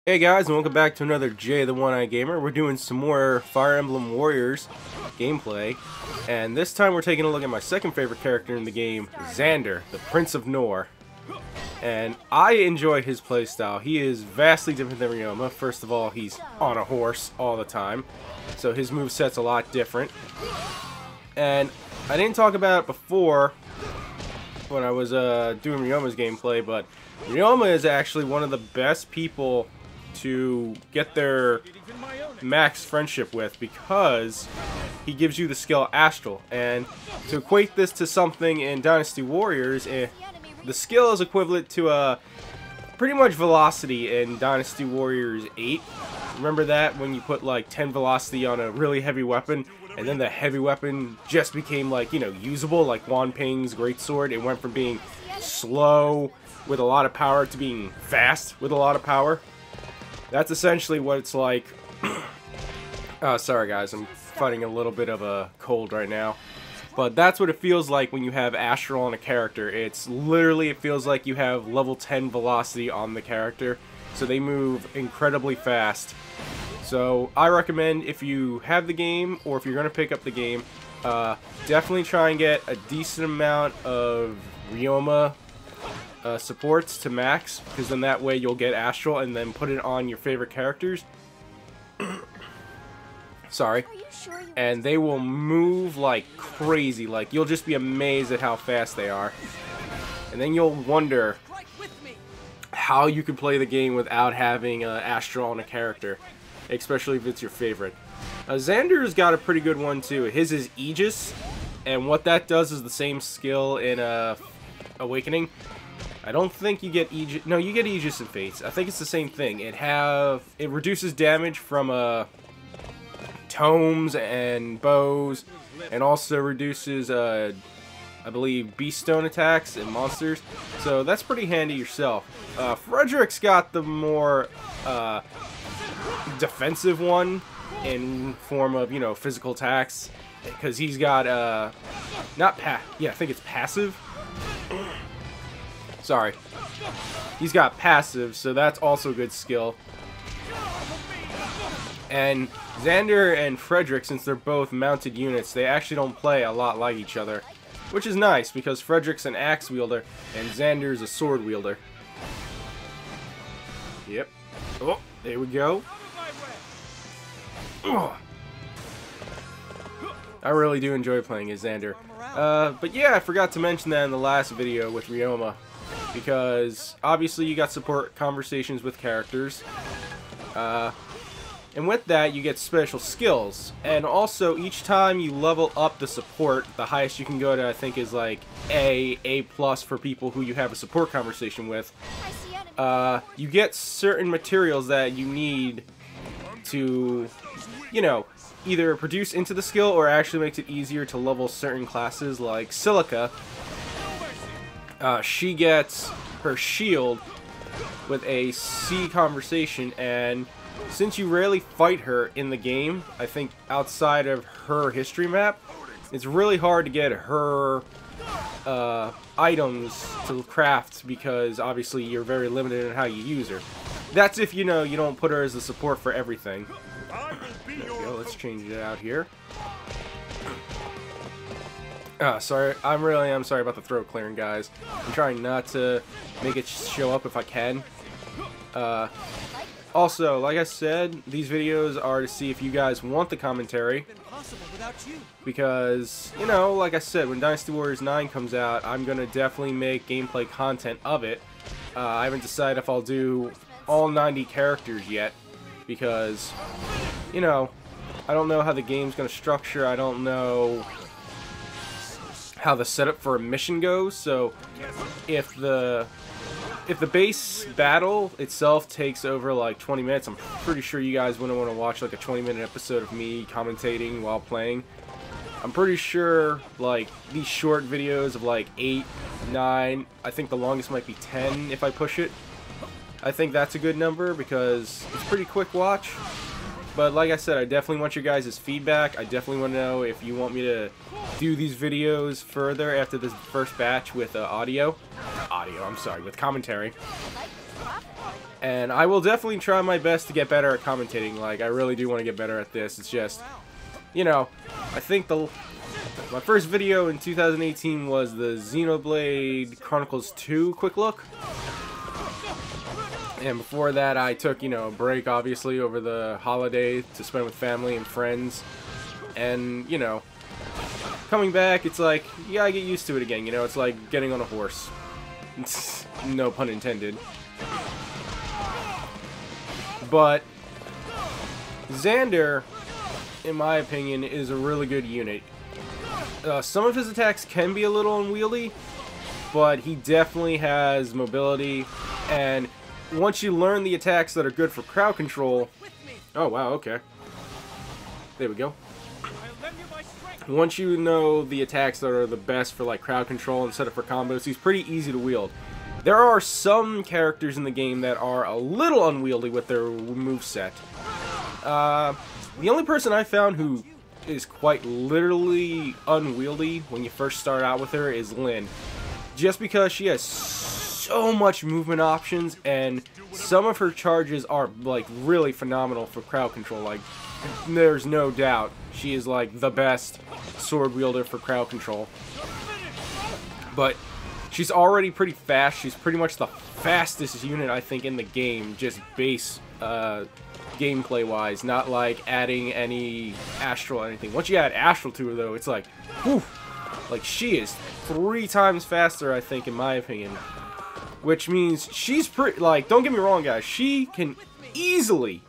Hey guys, and welcome back to another Jay the One-Eye Gamer. We're doing some more Fire Emblem Warriors gameplay, and this time we're taking a look at my second favorite character in the game, Xander, the Prince of Nohr. And I enjoy his playstyle. He is vastly different than Ryoma. First of all, he's on a horse all the time, so his moveset's a lot different. And I didn't talk about it before when I was doing Ryoma's gameplay, but Ryoma is actually one of the best people to get their max friendship with, because he gives you the skill Astral. And to equate this to something in Dynasty Warriors, the skill is equivalent to pretty much velocity in Dynasty Warriors 8. Remember that, when you put like 10 velocity on a really heavy weapon, and then the heavy weapon just became, like, you know, usable, like Wan Ping's greatsword. It went from being slow with a lot of power to being fast with a lot of power. That's essentially what it's like. Sorry guys, I'm fighting a little bit of a cold right now. But that's what it feels like when you have Astral on a character. It's literally, it feels like you have level 10 velocity on the character. So they move incredibly fast. So I recommend, if you have the game, or if you're going to pick up the game, definitely try and get a decent amount of Ryoma supports to max, because then that way you'll get Astral and then put it on your favorite characters. Sorry. And they will move like crazy. Like, you'll just be amazed at how fast they are. And then you'll wonder how you can play the game without having Astral on a character, especially if it's your favorite. Xander's got a pretty good one too. His is Aegis, and what that does is the same skill in Awakening. I don't think you get Aegis. No, you get Aegis in Fates. I think it's the same thing. It reduces damage from tomes and bows, and also reduces I believe beast stone attacks and monsters. So that's pretty handy yourself. Frederick's got the more defensive one in form of, you know, physical attacks, because he's got I think it's passive. Sorry. He's got passive, so that's also a good skill. And Xander and Frederick, since they're both mounted units, they actually don't play a lot like each other, which is nice, because Frederick's an axe wielder and Xander's a sword wielder. Yep. Oh, there we go. Oh. I really do enjoy playing as Xander. But yeah, I forgot to mention that in the last video with Ryoma, because obviously you got support conversations with characters, and with that you get special skills, and also each time you level up the support, the highest you can go to I think is like A+ for people who you have a support conversation with, you get certain materials that you need to, you know, either produce into the skill or actually makes it easier to level certain classes. Like Silica, she gets her shield with a C conversation, and since you rarely fight her in the game, I think outside of her history map, it's really hard to get her items to craft, because obviously you're very limited in how you use her. That's if, you know, you don't put her as a support for everything. There we go, let's change it out here. Sorry, I'm sorry about the throat clearing, guys. I'm trying not to make it show up if I can. Also, like I said, these videos are to see if you guys want the commentary, because, you know, like I said, when Dynasty Warriors 9 comes out, I'm gonna definitely make gameplay content of it. I haven't decided if I'll do all 90 characters yet, because, you know, I don't know how the game's gonna structure. I don't know how the setup for a mission goes. So if the base battle itself takes over like 20 minutes, I'm pretty sure you guys wouldn't want to watch like a 20-minute episode of me commentating while playing. I'm pretty sure like these short videos of like 8, 9, I think the longest might be 10 if I push it. I think that's a good number, because it's pretty quick watch. But like I said, I definitely want your guys' feedback. I definitely want to know if you want me to do these videos further after this first batch with with commentary. And I will definitely try my best to get better at commentating. Like, I really do want to get better at this. It's just, you know, I think my first video in 2018 was the Xenoblade Chronicles 2 quick look. And before that, I took, you know, a break, obviously, over the holiday to spend with family and friends. And, you know, coming back, it's like, yeah, I get used to it again, you know? It's like getting on a horse. No pun intended. But Xander, in my opinion, is a really good unit. Some of his attacks can be a little unwieldy, but he definitely has mobility, and once you learn the attacks that are good for crowd control... Oh, wow, okay. There we go. Once you know the attacks that are the best for like crowd control and set up for combos, he's pretty easy to wield. There are some characters in the game that are a little unwieldy with their moveset. The only person I found who is quite literally unwieldy when you first start out with her is Lynn. Just because she has so much movement options, and some of her charges are like really phenomenal for crowd control. Like, there's no doubt she is like the best sword wielder for crowd control. But she's already pretty fast. She's pretty much the fastest unit, I think, in the game, just base gameplay wise, not like adding any astral or anything. Once you add astral to her though, it's like, whew, like she is 3 times faster, I think, in my opinion. Which means she's pretty, like, don't get me wrong guys, she can easily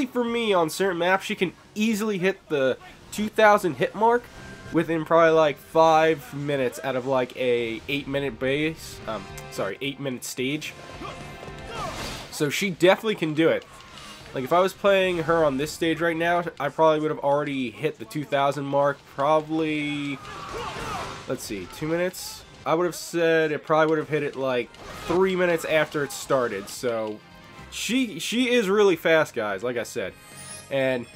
for me on certain maps, she can easily hit the 2000 hit mark within probably like 5 minutes out of like a 8-minute base, 8-minute stage. So she definitely can do it. Like, if I was playing her on this stage right now, I probably would have already hit the 2000 mark, probably, let's see, 2 minutes? I would have said it probably would have hit it like 3 minutes after it started, so she is really fast, guys, like I said. And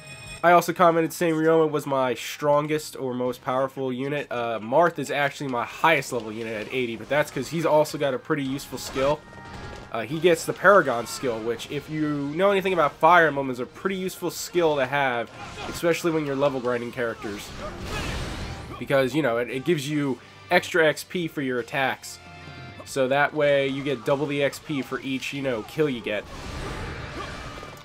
I also commented saying Ryoma was my strongest or most powerful unit. Marth is actually my highest level unit at 80, but that's because he's also got a pretty useful skill. He gets the Paragon skill, which, if you know anything about Fire Emblem, is a pretty useful skill to have, especially when you're level grinding characters. Because, you know, it gives you extra XP for your attacks. So that way you get double the XP for each, you know, kill you get.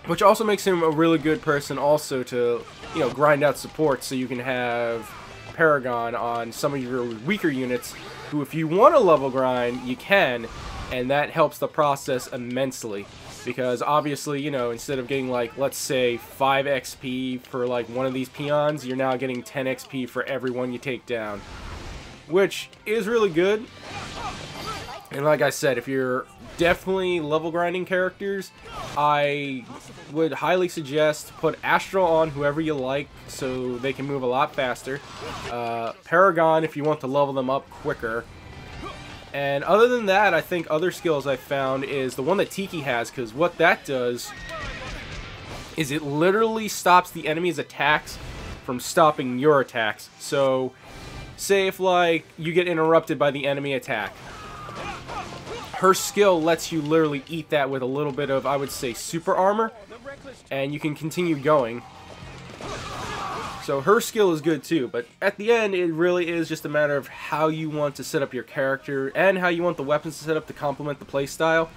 Which also makes him a really good person also to, you know, grind out support, so you can have Paragon on some of your weaker units who, if you want to level grind, you can. And that helps the process immensely, because obviously, you know, instead of getting like, let's say 5 XP for like one of these peons, you're now getting 10 XP for every one you take down, which is really good. And like I said, if you're definitely level grinding characters, I would highly suggest to put Astral on whoever you like so they can move a lot faster. Paragon if you want to level them up quicker. And other than that, I think other skills I found is the one that Tiki has, because what that does is it literally stops the enemy's attacks from stopping your attacks. So, say if, like, you get interrupted by the enemy attack, her skill lets you literally eat that with a little bit of, I would say, super armor, and you can continue going. So her skill is good too, but at the end it really is just a matter of how you want to set up your character and how you want the weapons to set up to complement the playstyle.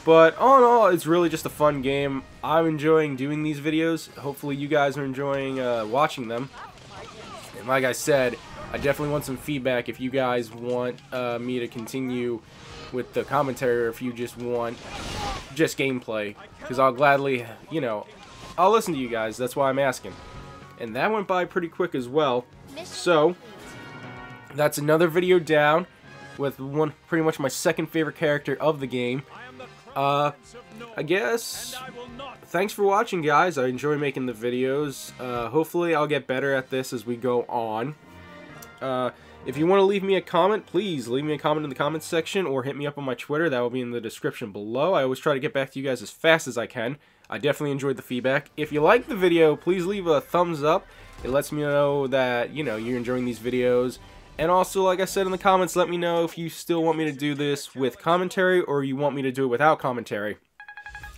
But all in all, it's really just a fun game. I'm enjoying doing these videos. Hopefully you guys are enjoying watching them. And like I said, I definitely want some feedback if you guys want me to continue with the commentary, or if you just want just gameplay, because I'll gladly, you know, I'll listen to you guys. That's why I'm asking. And that went by pretty quick as well. So that's another video down with pretty much my second favorite character of the game. I guess thanks for watching, guys. I enjoy making the videos. Hopefully I'll get better at this as we go on. If you want to leave me a comment, please leave me a comment in the comments section, or hit me up on my Twitter. That will be in the description below. I always try to get back to you guys as fast as I can. I definitely enjoyed the feedback. If you like the video, please leave a thumbs up. It lets me know that, you know, you're enjoying these videos. And also, like I said in the comments, let me know if you still want me to do this with commentary or you want me to do it without commentary.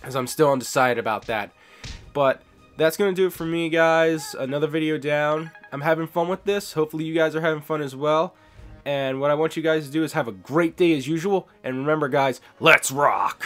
as I'm still undecided about that. But that's going to do it for me, guys. Another video down. I'm having fun with this. Hopefully you guys are having fun as well. And what I want you guys to do is have a great day as usual. And remember, guys, let's rock!